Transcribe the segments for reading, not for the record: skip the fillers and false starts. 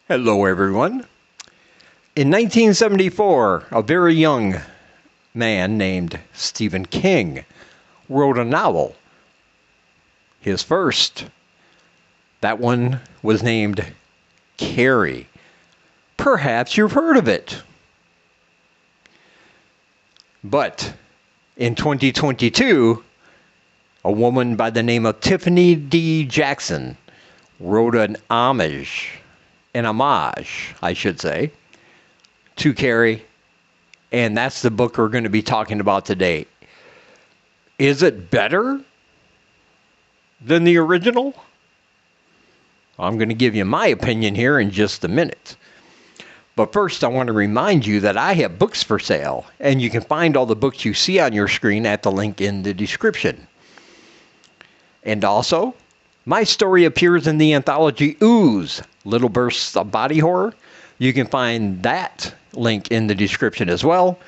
Hello, everyone. In 1974, a very young man named Stephen King wrote a novel. His first. That one was named Carrie. Perhaps you've heard of it. But in 2022, a woman by the name of Tiffany D. Jackson wrote an homage, I should say, to Carrie, and that's the book we're going to be talking about today. Is it better than the original? I'm going to give you my opinion here in just a minute. But first, I want to remind you that I have books for sale, and you can find all the books you see on your screen at the link in the description. And also, my story appears in the anthology Ooze, Little Bursts of Body Horror. You can find that link in the description as well.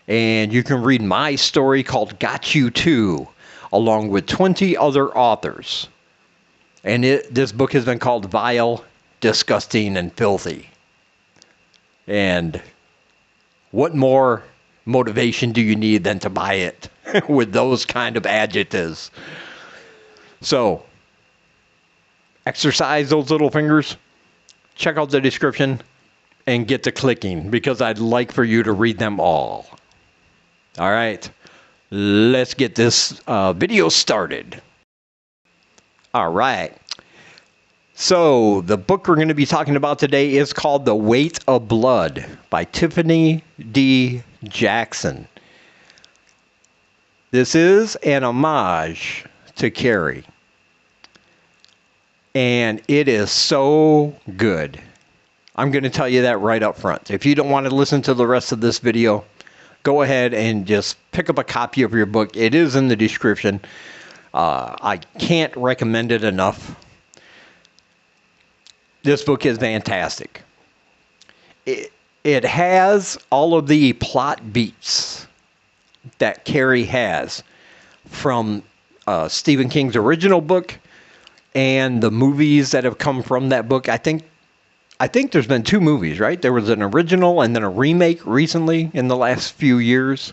And you can read my story called Got You Too, along with 20 other authors. And this book has been called Vile, Disgusting, and Filthy. And what more motivation do you need than to buy it with those kind of adjectives? So, exercise those little fingers, check out the description, and get to clicking, because I'd like for you to read them all. All right, let's get this video started. All right. So, the book we're going to be talking about today is called The Weight of Blood by Tiffany D. Jackson. This is an homage to Carrie. And it is so good. I'm going to tell you that right up front. If you don't want to listen to the rest of this video, go ahead and just pick up a copy of your book. It is in the description. I can't recommend it enough. This book is fantastic. It has all of the plot beats that Carrie has from Stephen King's original book and the movies that have come from that book. I think there's been 2 movies, right? There was an original and then a remake recently in the last few years.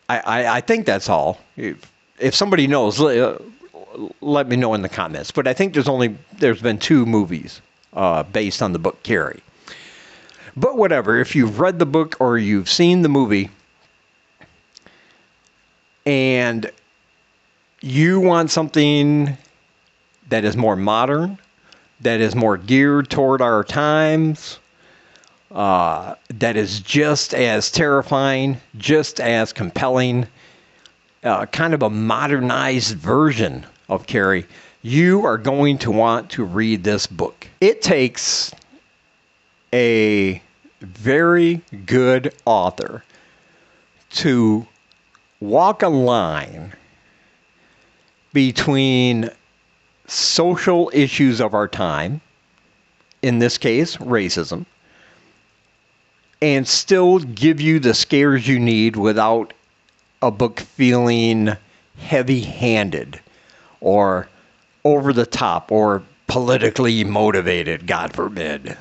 I think that's all. If somebody knows, let me know in the comments. But I think there's been 2 movies based on the book Carrie. But whatever, if you've read the book or you've seen the movie and you want something that is more modern, that is more geared toward our times, that is just as terrifying, just as compelling, kind of a modernized version of Carrie, you are going to want to read this book. It takes a very good author to walk a line between social issues of our time, in this case, racism, and still give you the scares you need without a book feeling heavy-handed or over the top or politically motivated, God forbid.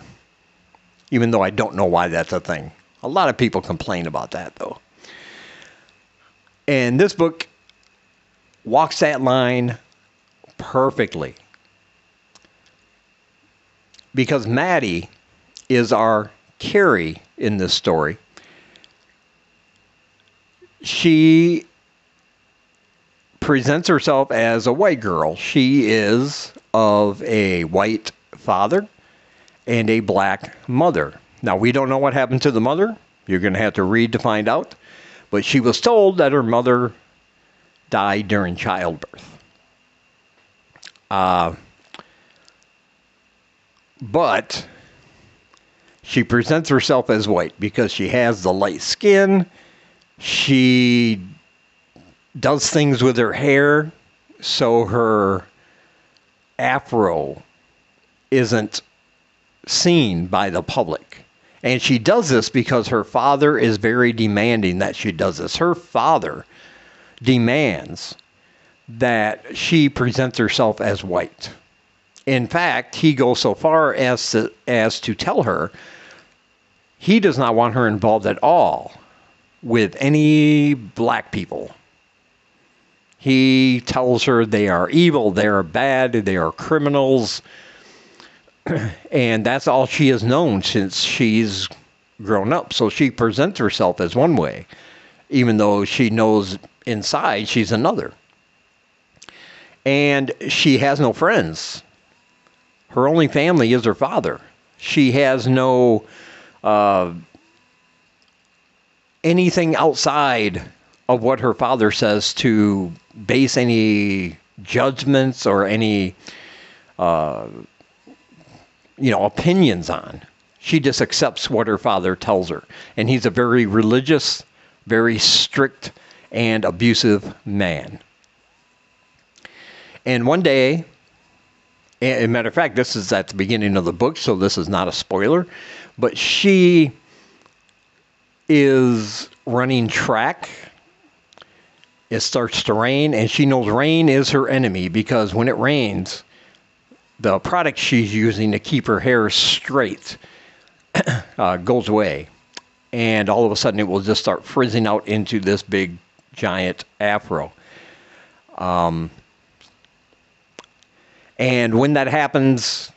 Even though I don't know why that's a thing. A lot of people complain about that, though. And this book walks that line perfectly. Because Maddie is our Carrie in this story. She presents herself as a white girl. She is of a white father and a black mother. Now, we don't know what happened to the mother. You're going to have to read to find out. But she was told that her mother died during childbirth. But she presents herself as white because she has the light skin. She does things with her hair so her afro isn't seen by the public. And she does this because her father is very demanding that she does this. Her father demands that she presents herself as white. In fact, he goes so far as to tell her he does not want her involved at all with any black people. He tells her they are evil, they are bad, they are criminals, and that's all she has known since she's grown up. So she presents herself as one way, even though she knows inside she's another. And she has no friends. Her only family is her father. She has no anything outside of what her father says to base any judgments or any opinions on. She just accepts what her father tells her. And he's a very religious, very strict, and abusive man. And one day, as a matter of fact, this is at the beginning of the book, so this is not a spoiler, but she is running track. It starts to rain, and she knows rain is her enemy because when it rains, the product she's using to keep her hair straight goes away. And all of a sudden, it will just start frizzing out into this big, giant afro. And when that happens,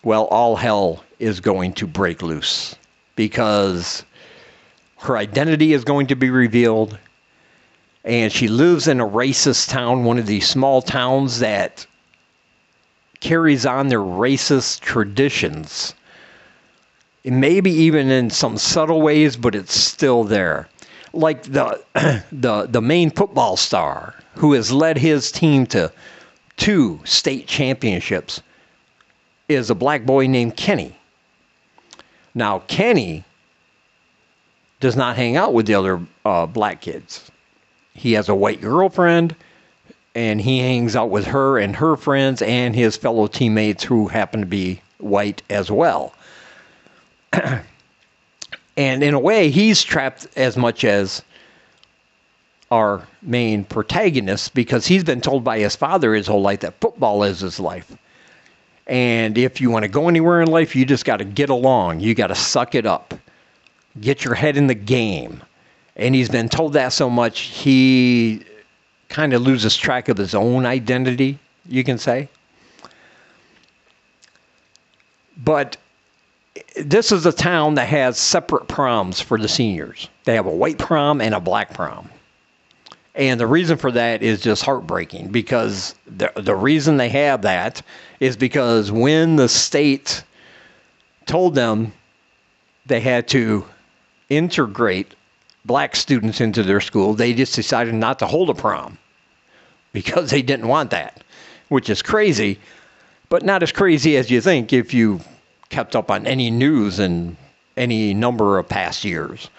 well, all hell is going to break loose because her identity is going to be revealed. And she lives in a racist town, one of these small towns that carries on their racist traditions. Maybe even in some subtle ways, but it's still there. Like the main football star who has led his team to 2 state championships is a black boy named Kenny. Now, Kenny does not hang out with the other black kids. He has a white girlfriend, and he hangs out with her and her friends and his fellow teammates who happen to be white as well. And in a way, he's trapped as much as our main protagonist because he's been told by his father his whole life that football is his life. And if you want to go anywhere in life, you just got to get along. You got to suck it up. Get your head in the game. And he's been told that so much, he kind of loses track of his own identity, you can say. But this is a town that has separate proms for the seniors. They have a white prom and a black prom. And the reason for that is just heartbreaking because the reason they have that is because when the state told them they had to integrate black students into their school, they just decided not to hold a prom because they didn't want that, which is crazy, but not as crazy as you think if you kept up on any news in any number of past years.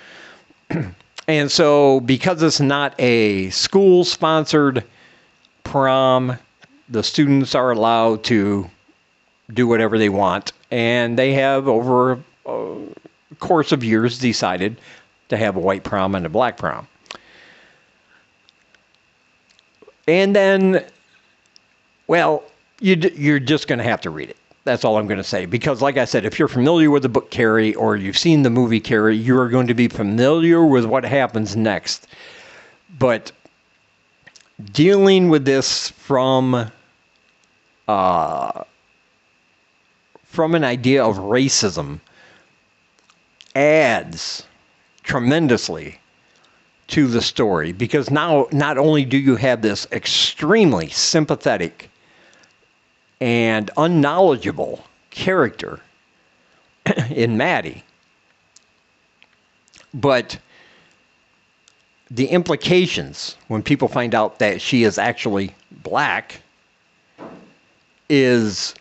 And so because it's not a school-sponsored prom, the students are allowed to do whatever they want. And they have, over a course of years, decided to have a white prom and a black prom. And then, well, you're just going to have to read it. That's all I'm going to say. Because like I said, if you're familiar with the book Carrie or you've seen the movie Carrie, you are going to be familiar with what happens next. But dealing with this from an idea of racism adds tremendously to the story. Because now not only do you have this extremely sympathetic and unknowledgeable character in Maddie, but the implications when people find out that she is actually black is,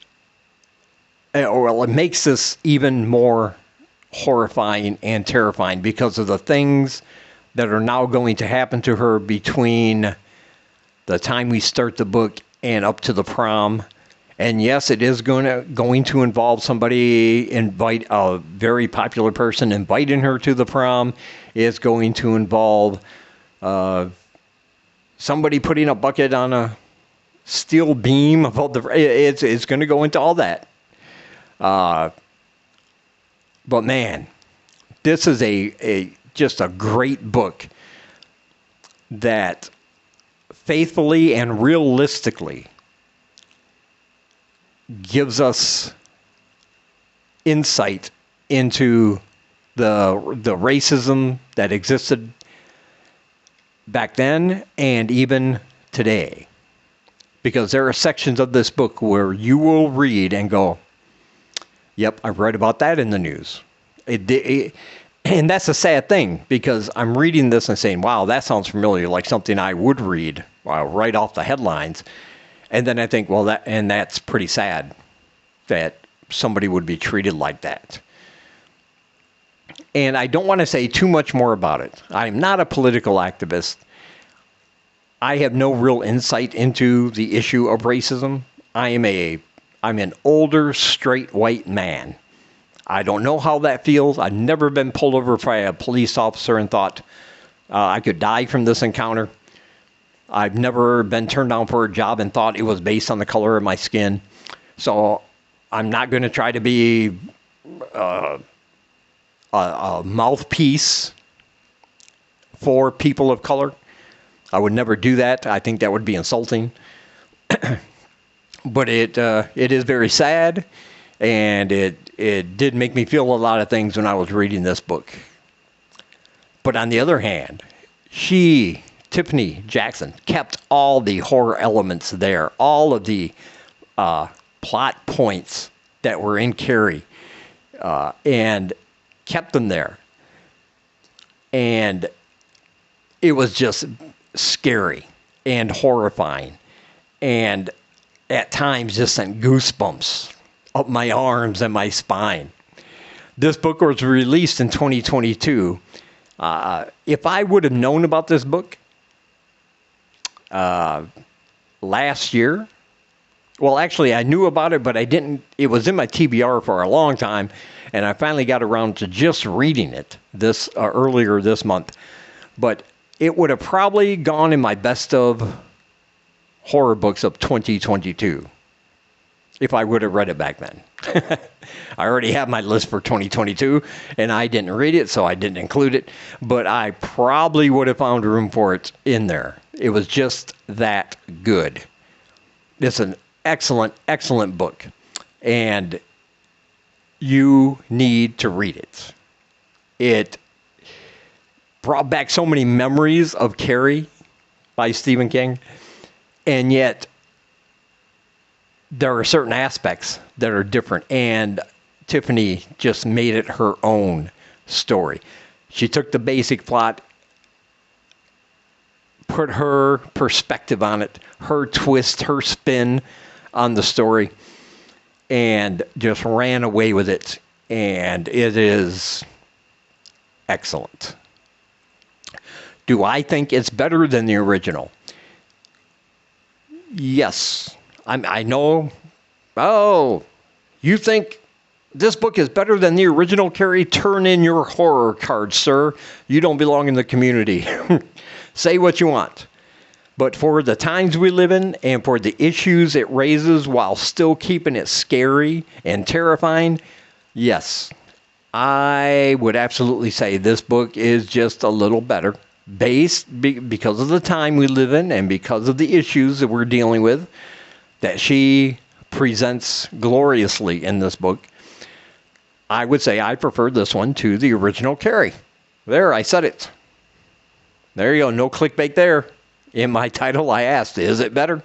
or it makes this even more horrifying and terrifying because of the things that are now going to happen to her between the time we start the book and up to the prom. And yes, it is going to involve somebody, invite a very popular person, inviting her to the prom. It's going to involve somebody putting a bucket on steel beam above the. It's going to go into all that. But man, this is just a great book that faithfully and realistically gives us insight into the racism that existed back then and even today. Because there are sections of this book where you will read and go, yep, I've read about that in the news. And that's a sad thing, because I'm reading this and saying, wow, that sounds familiar, like something I would read right off the headlines. And then I think, well, that's pretty sad that somebody would be treated like that. And I don't want to say too much more about it. I'm not a political activist. I have no real insight into the issue of racism. I'm an older, straight white man. I don't know how that feels. I've never been pulled over by a police officer and thought I could die from this encounter. I've never been turned down for a job and thought it was based on the color of my skin. So I'm not going to try to be a mouthpiece for people of color. I would never do that. I think that would be insulting. But it is very sad, and it did make me feel a lot of things when I was reading this book. But on the other hand, Tiffany Jackson, kept all the horror elements there, all of the plot points that were in Carrie, and kept them there. And it was just scary and horrifying, and at times just sent goosebumps up my arms and my spine. This book was released in 2022. If I would have known about this book last year, well, actually, I knew about it, but I didn't. It was in my TBR for a long time, and I finally got around to just reading it earlier this month. But it would have probably gone in my best of horror books of 2022 if I would have read it back then. I already have my list for 2022, and I didn't read it, so I didn't include it. But I probably would have found room for it in there. It was just that good. It's an excellent, excellent book, and you need to read it. It brought back so many memories of Carrie by Stephen King, and yet there are certain aspects that are different, and Tiffany just made it her own story. She took the basic plot, put her perspective on it, her twist, her spin on the story, and just ran away with it, and it is excellent. Do I think it's better than the original? Yes. I know. Oh, you think this book is better than the original, Carrie? Turn in your horror card, sir. You don't belong in the community. Say what you want. But for the times we live in and for the issues it raises while still keeping it scary and terrifying, yes, I would absolutely say this book is just a little better. Because of the time we live in and because of the issues that we're dealing with that she presents gloriously in this book, I would say I prefer this one to the original Carrie. There, I said it. There you go. No clickbait there. In my title, I asked, is it better?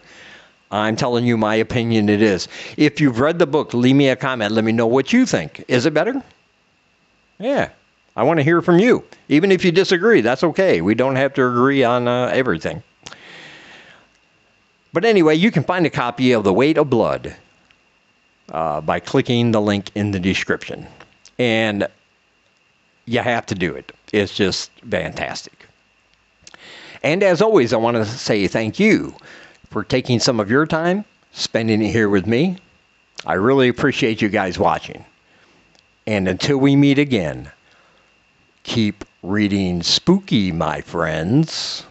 I'm telling you my opinion, it is. If you've read the book, leave me a comment. Let me know what you think. Is it better? Yeah. I want to hear from you. Even if you disagree, that's okay. We don't have to agree on everything. But anyway, you can find a copy of The Weight of Blood by clicking the link in the description. And you have to do it. It's just fantastic. And as always, I want to say thank you for taking some of your time, spending it here with me. I really appreciate you guys watching. And until we meet again, keep reading spooky, my friends.